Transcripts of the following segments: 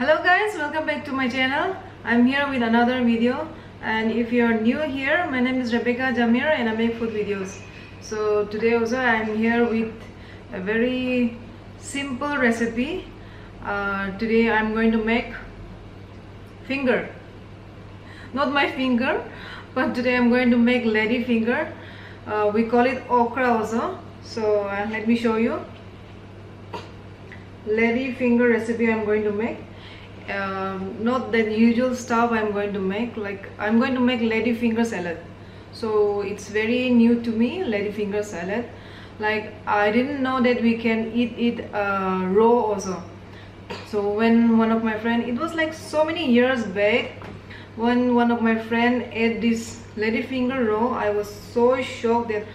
Hello guys, welcome back to my channel. I'm here with another video, and if you're new here, my name is Rebecca Jamir and I make food videos. So today also I'm here with a very simple recipe. Today I'm going to make finger. Not my finger, but today I'm going to make lady finger. We call it okra also. So let me show you. Lady finger recipe I'm going to make. Not the usual stuff I'm going to make. Like I'm going to make lady finger salad. So it's very new to me, lady finger salad. Like I didn't know that we can eat it raw also. So when one of my friend, it was like so many years back, when one of my friend ate this lady finger raw, I was so shocked that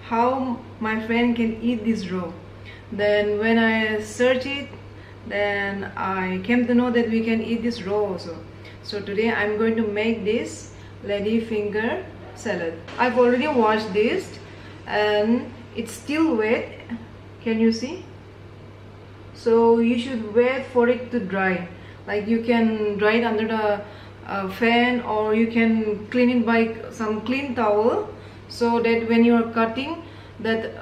how my friend can eat this raw. Then when I searched it, then I came to know that we can eat this raw also. So today I'm going to make this lady finger salad. I've already washed this and it's still wet. Can you see? So you should wait for it to dry. Like you can dry it under the fan, or you can clean it by some clean towel, so that when you are cutting, that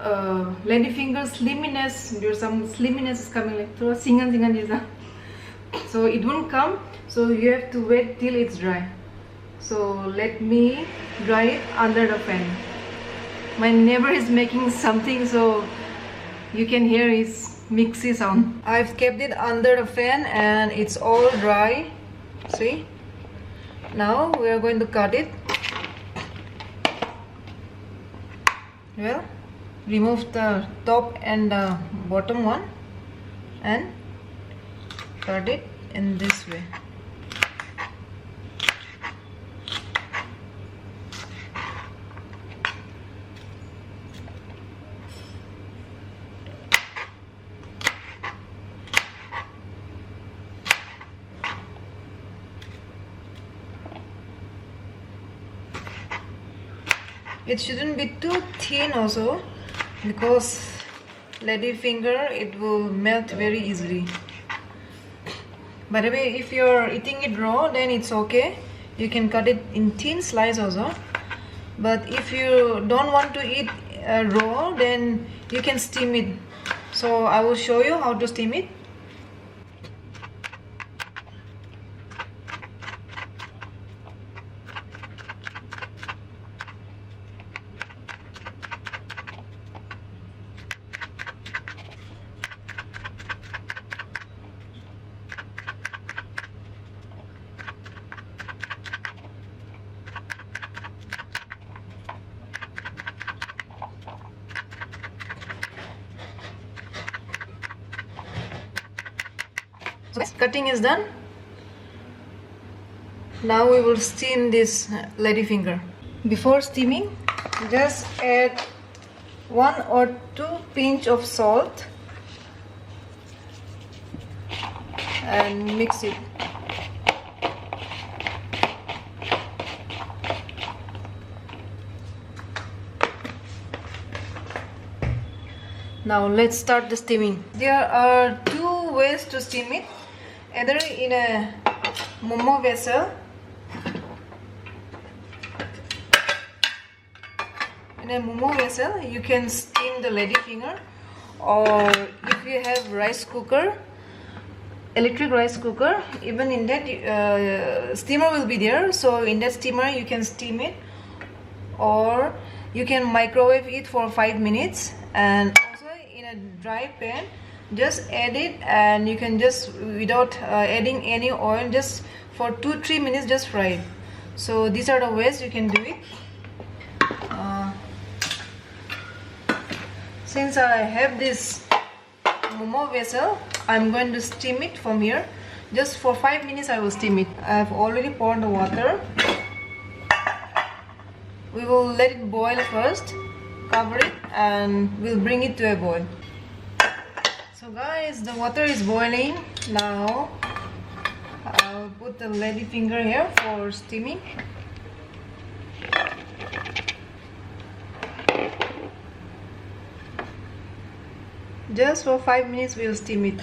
lady finger slimminess, there's some slimminess is coming, like through singan so it won't come. So you have to wait till it's dry. So let me dry it under the fan. My neighbor is making something, so you can hear his mixy sound. I've kept it under the fan and it's all dry. See? Now we are going to cut it. Well, remove the top and the bottom one and cut it in this way. It shouldn't be too thin also, because lady finger, it will melt very easily. By the way, if you're eating it raw, then it's okay. You can cut it in thin slice also. But if you don't want to eat raw, then you can steam it. So I will show you how to steam it. Cutting is done. Now we will steam this lady finger. Before steaming, just add 1 or 2 pinch of salt and mix it. Now let's start the steaming. There are 2 ways to steam it. Either in a momo vessel, you can steam the lady finger, or if you have rice cooker, electric rice cooker, even in that steamer will be there, so in that steamer you can steam it, or you can microwave it for 5 minutes. And also in a dry pan, just add it, and you can just, without adding any oil, just for 2-3 minutes just fry it. So these are the ways you can do it. Since I have this momo vessel, I'm going to steam it from here. Just for 5 minutes I will steam it. I've already poured the water. We will let it boil first, cover it, and we'll bring it to a boil. So guys, the water is boiling. Now I'll put the lady finger here for steaming. Just for 5 minutes we'll steam it.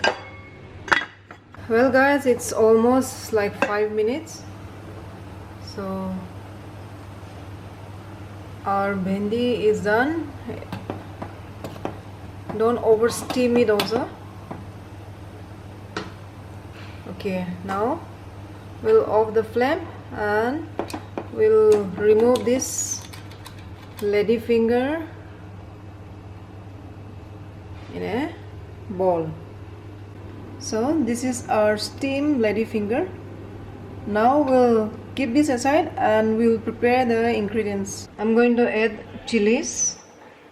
Well guys, it's almost like 5 minutes. So our bhendi is done. Don't over steam it also. Okay, now we'll off the flame and we'll remove this lady finger in a bowl. So this is our steamed lady finger. Now we'll keep this aside and we'll prepare the ingredients. I'm going to add chilies.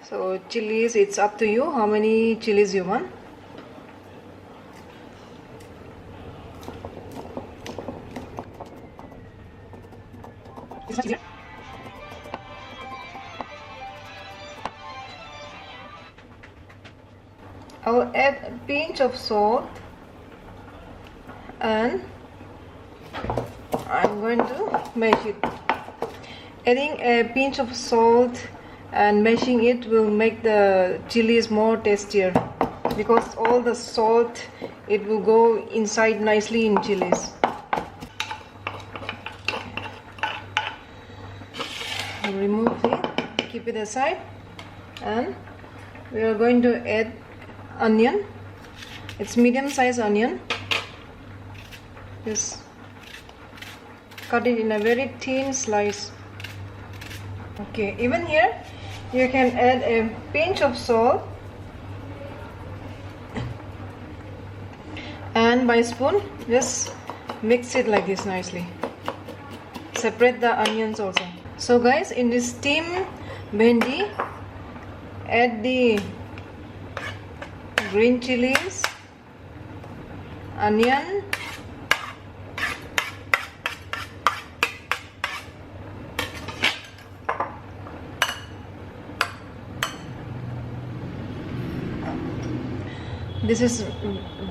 So chilies, it's up to you how many chilies you want. I'll add a pinch of salt and I'm going to mash it. Adding a pinch of salt and mashing it will make the chilies more tastier, because all the salt, it will go inside nicely in chilies. Remove it, keep it aside, and we are going to add onion. It's medium size onion. Just cut it in a very thin slice. Okay, even here you can add a pinch of salt and by spoon just mix it like this nicely. Separate the onions also. So guys, in this steamed bhendi, add the green chilies, onion, this is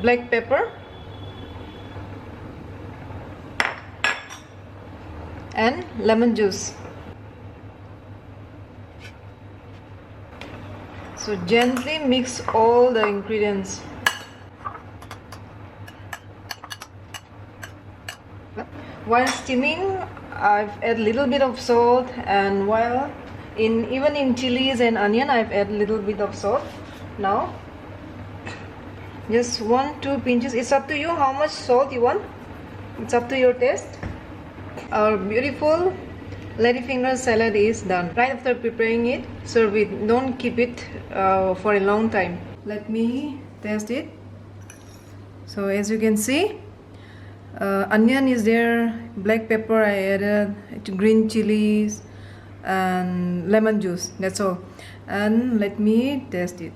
black pepper, and lemon juice. So gently mix all the ingredients. While steaming, I've added a little bit of salt, and while even in chilies and onion, I've added a little bit of salt. Now just 1-2 pinches. It's up to you how much salt you want. It's up to your taste. Our beautiful ladyfinger salad is done. Right after preparing it, serve it. Don't keep it for a long time. Let me taste it. So as you can see, onion is there, black pepper I added, green chilies, and lemon juice. That's all. And let me taste it.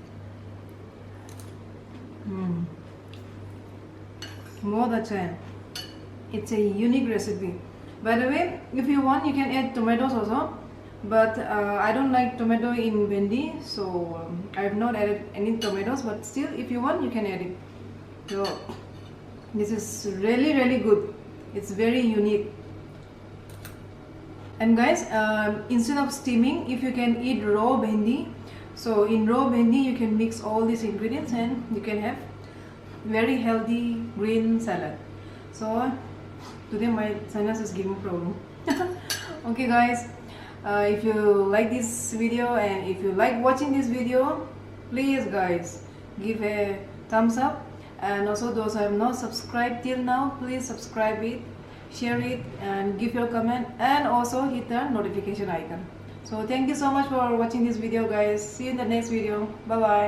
More the time. It's a unique recipe. By the way, if you want, you can add tomatoes also, but I don't like tomato in bhendi, so I have not added any tomatoes, but still, if you want, you can add it. So this is really good. It's very unique. And guys, instead of steaming, if you can eat raw bhendi, so in raw bhendi you can mix all these ingredients and you can have very healthy green salad. So today my sinus is giving problem. Okay guys, if you like this video and if you like watching this video, please guys give a thumbs up, and also those who have not subscribed till now, please subscribe it, share it, and give your comment, and also hit the notification icon. So thank you so much for watching this video guys. See you in the next video. Bye bye.